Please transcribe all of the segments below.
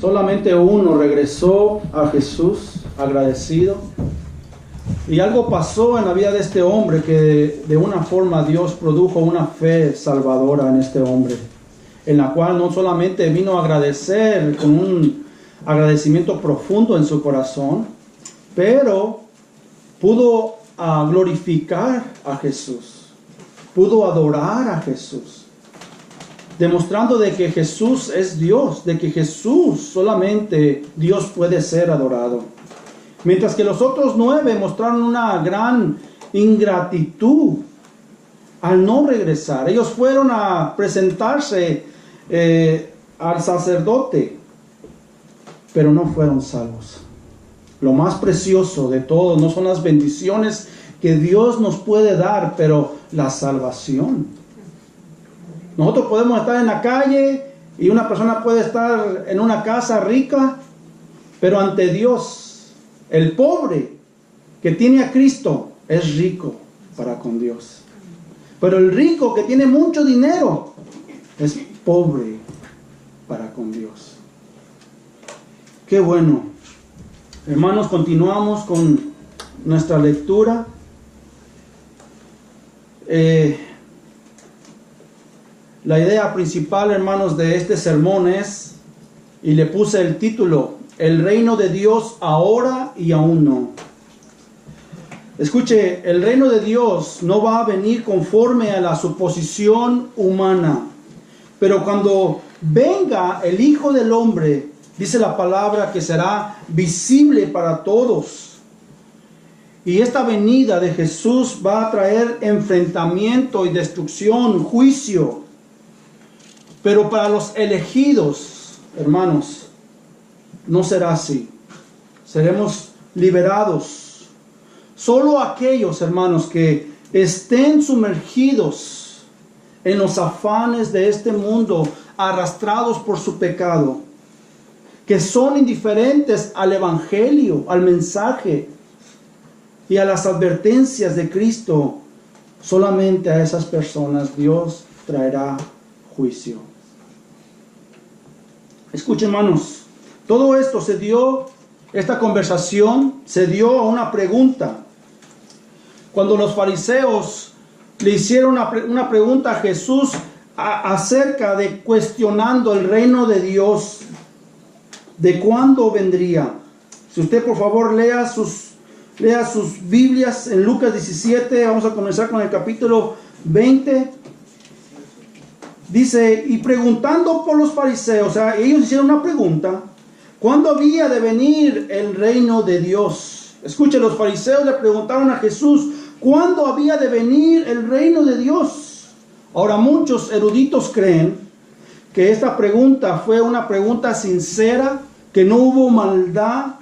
Solamente uno regresó a Jesús agradecido. Y algo pasó en la vida de este hombre que de una forma Dios produjo una fe salvadora en este hombre, en la cual no solamente vino a agradecer con un agradecimiento profundo en su corazón, pero pudo glorificar a Jesús, pudo adorar a Jesús, demostrando de que Jesús es Dios, de que Jesús solamente Dios puede ser adorado. Mientras que los otros 9 mostraron una gran ingratitud al no regresar. Ellos fueron a presentarse al sacerdote, pero no fueron salvos. Lo más precioso de todo no son las bendiciones que Dios nos puede dar, pero la salvación. Nosotros podemos estar en la calle y una persona puede estar en una casa rica, pero ante Dios, el pobre que tiene a Cristo es rico para con Dios. Pero el rico que tiene mucho dinero es pobre para con Dios. Qué bueno. Hermanos, continuamos con nuestra lectura. La idea principal, hermanos, de este sermón es, y le puse el título, el reino de Dios ahora y aún no. Escuche, el reino de Dios no va a venir conforme a la suposición humana. Pero cuando venga el Hijo del Hombre, dice la palabra que será visible para todos. Y esta venida de Jesús va a traer enfrentamiento y destrucción, juicio. Pero para los elegidos, hermanos, no será así. Seremos liberados. Solo aquellos, hermanos, que estén sumergidos en los afanes de este mundo, arrastrados por su pecado, que son indiferentes al evangelio, al mensaje y a las advertencias de Cristo, solamente a esas personas Dios traerá juicio. Escuchen, hermanos, todo esto se dio, esta conversación se dio a una pregunta. Cuando los fariseos le hicieron una pregunta a Jesús acerca de cuestionando el reino de Dios, de cuándo vendría. Si usted por favor lea sus Biblias en Lucas 17, vamos a comenzar con el capítulo 20. Dice, y preguntando por los fariseos, o sea, ellos hicieron una pregunta, ¿cuándo había de venir el reino de Dios? Escuche, los fariseos le preguntaron a Jesús, ¿cuándo había de venir el reino de Dios? Ahora, muchos eruditos creen que esta pregunta fue una pregunta sincera, que no hubo maldad,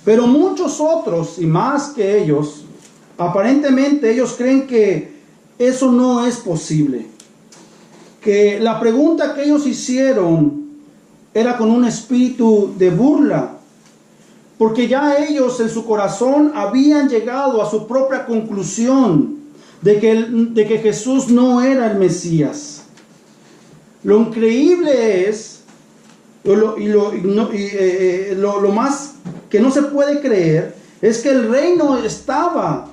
pero muchos otros, y más que ellos, aparentemente ellos creen que eso no es posible. Que la pregunta que ellos hicieron era con un espíritu de burla, porque ya ellos en su corazón habían llegado a su propia conclusión de que Jesús no era el Mesías. Lo increíble es, lo más que no se puede creer, es que el reino estaba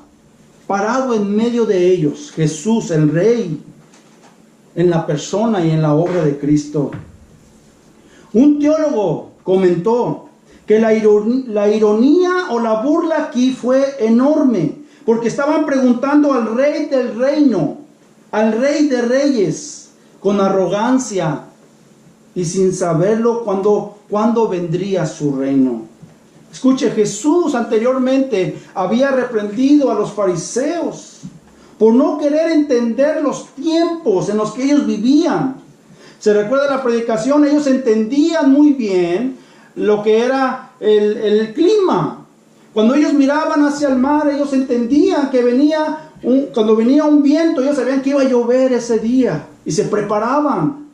parado en medio de ellos. Jesús, el Rey, en la persona y en la obra de Cristo. Un teólogo comentó que la ironía o la burla aquí fue enorme, porque estaban preguntando al Rey del reino, al Rey de reyes, con arrogancia y sin saberlo cuándo vendría su reino. Escuche, Jesús anteriormente había reprendido a los fariseos por no querer entender los tiempos en los que ellos vivían. Se recuerda la predicación, ellos entendían muy bien lo que era el clima. Cuando ellos miraban hacia el mar, ellos entendían que cuando venía un viento, ellos sabían que iba a llover ese día y se preparaban.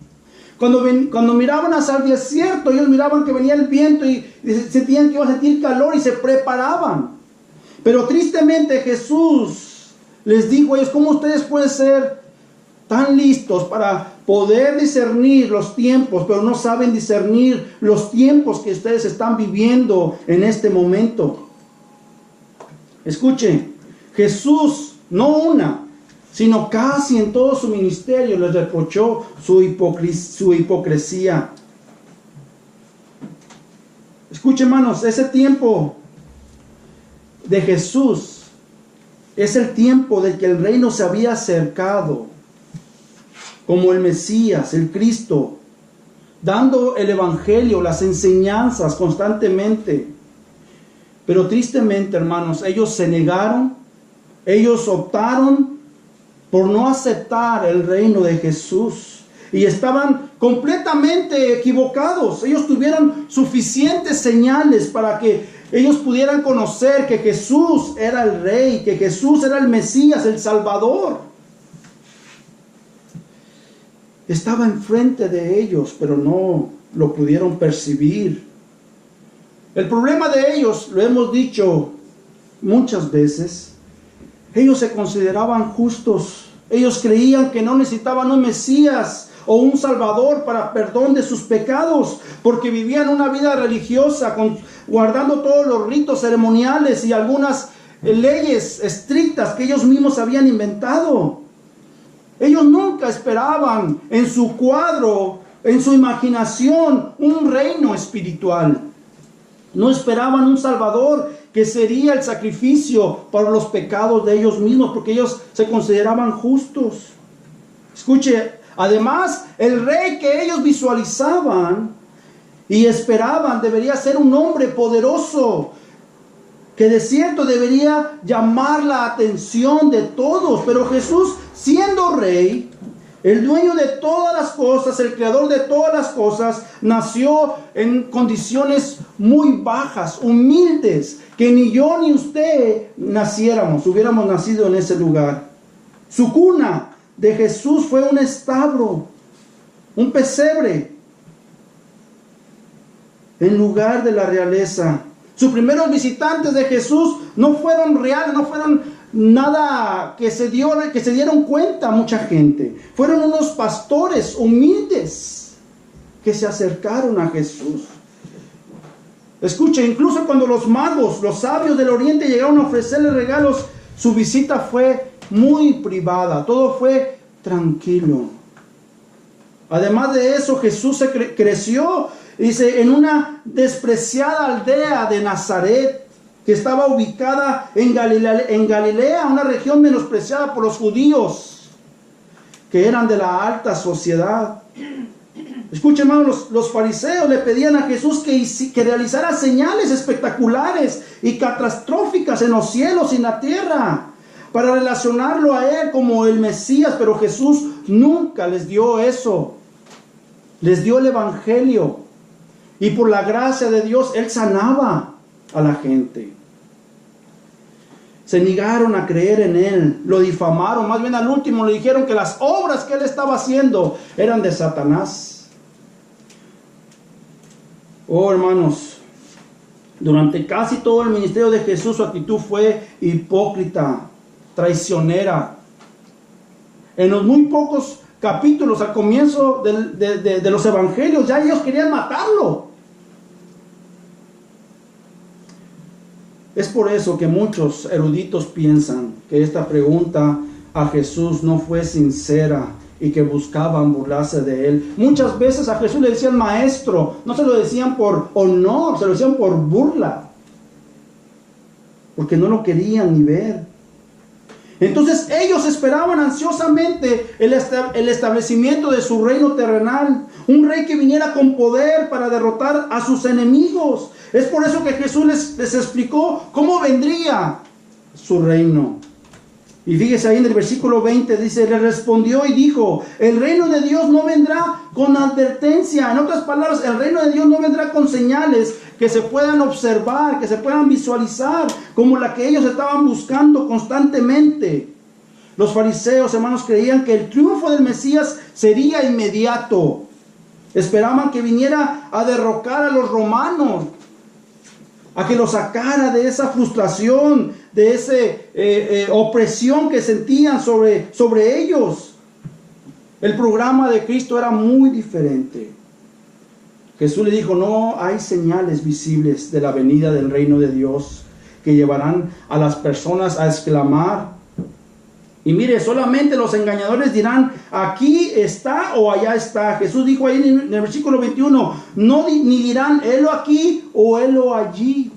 Cuando miraban hacia el desierto, ellos miraban que venía el viento y sentían que iban a sentir calor y se preparaban. Pero tristemente Jesús les dijo a ellos, ¿cómo ustedes pueden ser tan listos para poder discernir los tiempos, pero no saben discernir los tiempos que ustedes están viviendo en este momento. Escuchen, Jesús, no una, sino casi en todo su ministerio les reprochó su hipocresía. Escuchen, hermanos, ese tiempo de Jesús es el tiempo de que el reino se había acercado, como el Mesías, el Cristo, dando el evangelio, las enseñanzas constantemente. Pero tristemente, hermanos, ellos se negaron, ellos optaron por no aceptar el reino de Jesús y estaban completamente equivocados. Ellos tuvieron suficientes señales para que ellos pudieran conocer que Jesús era el Rey, que Jesús era el Mesías, el Salvador. Estaba enfrente de ellos, pero no lo pudieron percibir. El problema de ellos, lo hemos dicho muchas veces, ellos se consideraban justos. Ellos creían que no necesitaban un Mesías o un Salvador para perdón de sus pecados, porque vivían una vida religiosa, guardando todos los ritos ceremoniales y algunas leyes estrictas que ellos mismos habían inventado. Ellos nunca esperaban en su cuadro, en su imaginación, un reino espiritual. No esperaban un Salvador que sería el sacrificio para los pecados de ellos mismos, porque ellos se consideraban justos. Escuche, además, el rey que ellos visualizaban y esperaban debería ser un hombre poderoso, que de cierto debería llamar la atención de todos. Pero Jesús, siendo rey, el dueño de todas las cosas, el creador de todas las cosas, nació en condiciones muy bajas, humildes, que ni yo ni usted hubiéramos nacido en ese lugar. Su cuna de Jesús fue un establo, un pesebre, en lugar de la realeza. Sus primeros visitantes de Jesús no fueron reales, no fueron nada que se dieron cuenta mucha gente. Fueron unos pastores humildes que se acercaron a Jesús. Escuche, incluso cuando los magos, los sabios del oriente llegaron a ofrecerle regalos, su visita fue muy privada, todo fue tranquilo. Además de eso, Jesús se creció, dice, en una despreciada aldea de Nazaret, que estaba ubicada en Galilea, una región menospreciada por los judíos, que eran de la alta sociedad. Escuchen, hermanos, los fariseos le pedían a Jesús que realizara señales espectaculares y catastróficas en los cielos y en la tierra, para relacionarlo a él como el Mesías, pero Jesús nunca les dio eso. Les dio el evangelio, y por la gracia de Dios él sanaba a la gente. Se negaron a creer en él, lo difamaron, más bien al último le dijeron que las obras que él estaba haciendo eran de Satanás. Oh, hermanos, durante casi todo el ministerio de Jesús su actitud fue hipócrita, traicionera. En los muy pocos capítulos al comienzo de los evangelios ya ellos querían matarlo. Es por eso que muchos eruditos piensan que esta pregunta a Jesús no fue sincera y que buscaban burlarse de él. Muchas veces a Jesús le decían maestro, no se lo decían por honor, se lo decían por burla, porque no lo querían ni ver. Entonces ellos esperaban ansiosamente el establecimiento de su reino terrenal, un rey que viniera con poder para derrotar a sus enemigos. Es por eso que Jesús les explicó cómo vendría su reino. Y fíjese ahí en el versículo 20, dice, le respondió y dijo, el reino de Dios no vendrá con advertencia. En otras palabras, el reino de Dios no vendrá con señales que se puedan observar, que se puedan visualizar, como la que ellos estaban buscando constantemente. Los fariseos, hermanos, creían que el triunfo del Mesías sería inmediato. Esperaban que viniera a derrocar a los romanos, a que los sacara de esa frustración, de esa opresión que sentían sobre ellos. El programa de Cristo era muy diferente. Jesús le dijo, no hay señales visibles de la venida del reino de Dios que llevarán a las personas a exclamar. Y mire, solamente los engañadores dirán, aquí está o allá está. Jesús dijo ahí en el versículo 21, no ni dirán, helo aquí o helo allí.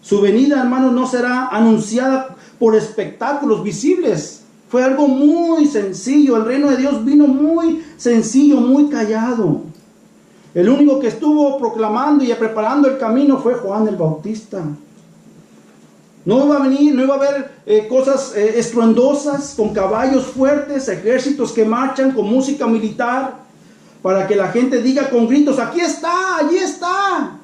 Su venida, hermanos, no será anunciada por espectáculos visibles. Fue algo muy sencillo. El reino de Dios vino muy sencillo, muy callado. El único que estuvo proclamando y preparando el camino fue Juan el Bautista. No iba a haber cosas estruendosas, con caballos fuertes, ejércitos que marchan con música militar, para que la gente diga con gritos, aquí está, allí está.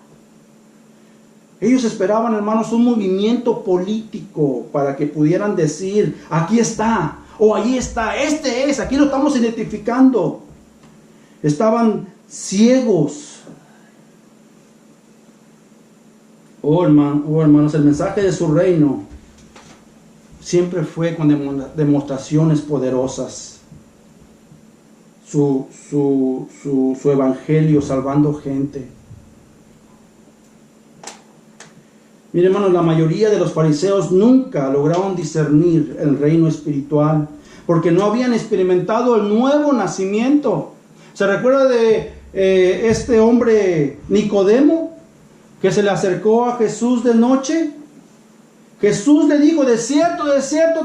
Ellos esperaban, hermanos, un movimiento político para que pudieran decir, aquí está, o allí está, este es, aquí lo estamos identificando. Estaban ciegos. Hermanos, el mensaje de su reino siempre fue con demostraciones poderosas. Su evangelio salvando gente. Miren, hermanos, la mayoría de los fariseos nunca lograron discernir el reino espiritual porque no habían experimentado el nuevo nacimiento. ¿Se recuerda de este hombre Nicodemo que se le acercó a Jesús de noche? Jesús le dijo, de cierto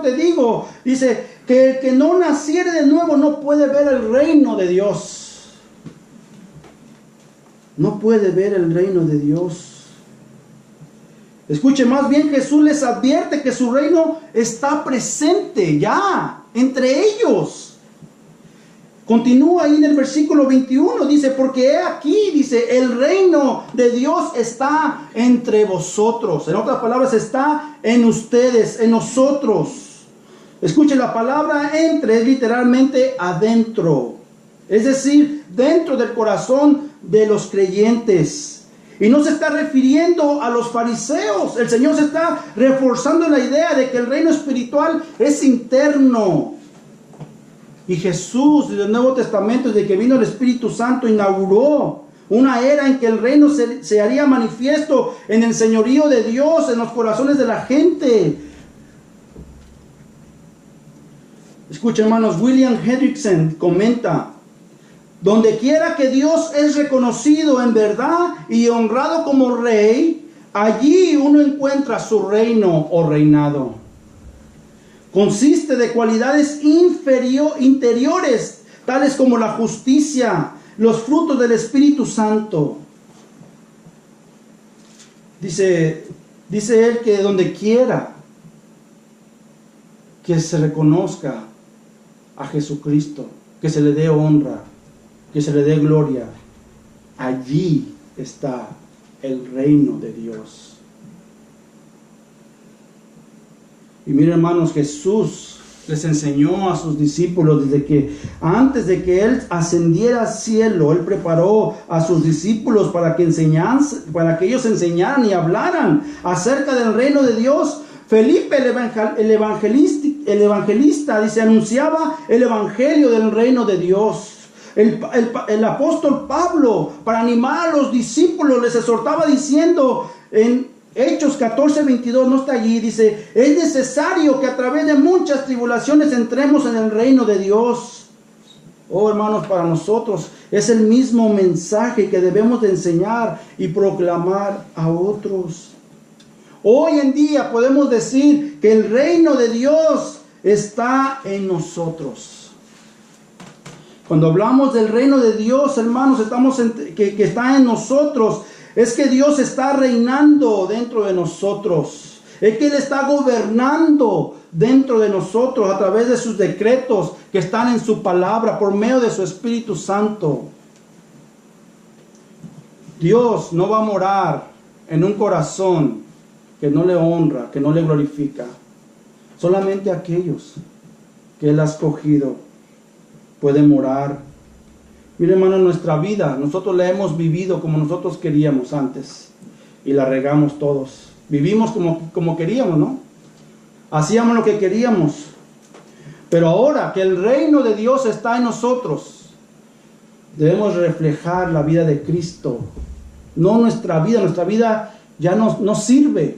te digo, dice, que el que no naciere de nuevo no puede ver el reino de Dios. No puede ver el reino de Dios. Escuche, más bien Jesús les advierte que su reino está presente ya entre ellos. Continúa ahí en el versículo 21, dice, porque he aquí, dice, el reino de Dios está entre vosotros. En otras palabras, está en ustedes, en nosotros. Escuche, la palabra entre es literalmente adentro. Es decir, dentro del corazón de los creyentes. Y no se está refiriendo a los fariseos. El Señor se está reforzando la idea de que el reino espiritual es interno. Y Jesús, desde el Nuevo Testamento, desde que vino el Espíritu Santo, inauguró una era en que el reino se haría manifiesto en el señorío de Dios, en los corazones de la gente. Escuchen, hermanos, William Hendrickson comenta, donde quiera que Dios es reconocido en verdad y honrado como rey, allí uno encuentra su reino o reinado. Consiste de cualidades interiores, tales como la justicia, los frutos del Espíritu Santo. Dice él que donde quiera que se reconozca a Jesucristo, que se le dé honra, que se le dé gloria, allí está el reino de Dios. Y miren, hermanos, Jesús les enseñó a sus discípulos desde que antes de que Él ascendiera al cielo, Él preparó a sus discípulos para que ellos enseñaran y hablaran acerca del reino de Dios. Felipe, el evangelista, dice, anunciaba el evangelio del reino de Dios. El apóstol Pablo, para animar a los discípulos, les exhortaba diciendo en Hechos 14:22, no está allí, dice, es necesario que a través de muchas tribulaciones entremos en el reino de Dios. Oh, hermanos, para nosotros es el mismo mensaje que debemos de enseñar y proclamar a otros. Hoy en día podemos decir que el reino de Dios está en nosotros. Cuando hablamos del reino de Dios, hermanos, que está en nosotros, es que Dios está reinando dentro de nosotros. Es que Él está gobernando dentro de nosotros a través de sus decretos que están en su palabra, por medio de su Espíritu Santo. Dios no va a morar en un corazón que no le honra, que no le glorifica. Solamente aquellos que Él ha escogido pueden morar. Mire, hermano, en nuestra vida, nosotros la hemos vivido como nosotros queríamos antes. Y la regamos todos. Vivimos como queríamos, ¿no? Hacíamos lo que queríamos. Pero ahora que el reino de Dios está en nosotros, debemos reflejar la vida de Cristo. No nuestra vida ya no sirve.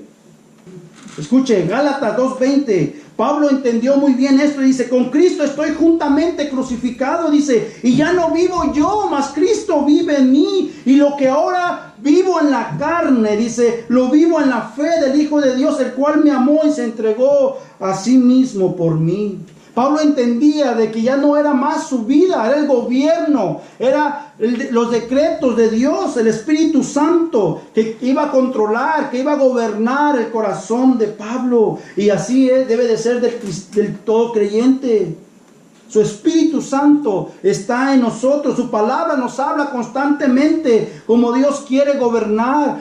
Escuche, Gálatas 2:20. Pablo entendió muy bien esto y dice: con Cristo estoy juntamente crucificado, dice, y ya no vivo yo, mas Cristo vive en mí. Y lo que ahora vivo en la carne, dice, lo vivo en la fe del Hijo de Dios, el cual me amó y se entregó a sí mismo por mí. Pablo entendía de que ya no era más su vida, era el gobierno, era los decretos de Dios, el Espíritu Santo que iba a controlar, que iba a gobernar el corazón de Pablo. Y así debe de ser del todo creyente. Su Espíritu Santo está en nosotros, su palabra nos habla constantemente como Dios quiere gobernar.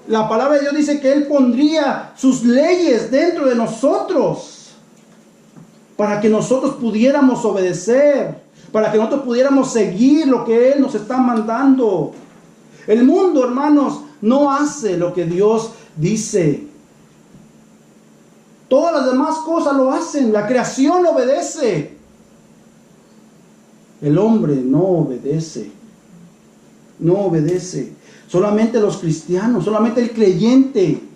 La palabra de Dios dice que Él pondría sus leyes dentro de nosotros, para que nosotros pudiéramos obedecer, para que nosotros pudiéramos seguir lo que Él nos está mandando. El mundo, hermanos, no hace lo que Dios dice. Todas las demás cosas lo hacen. La creación obedece. El hombre no obedece. No obedece. Solamente los cristianos, solamente el creyente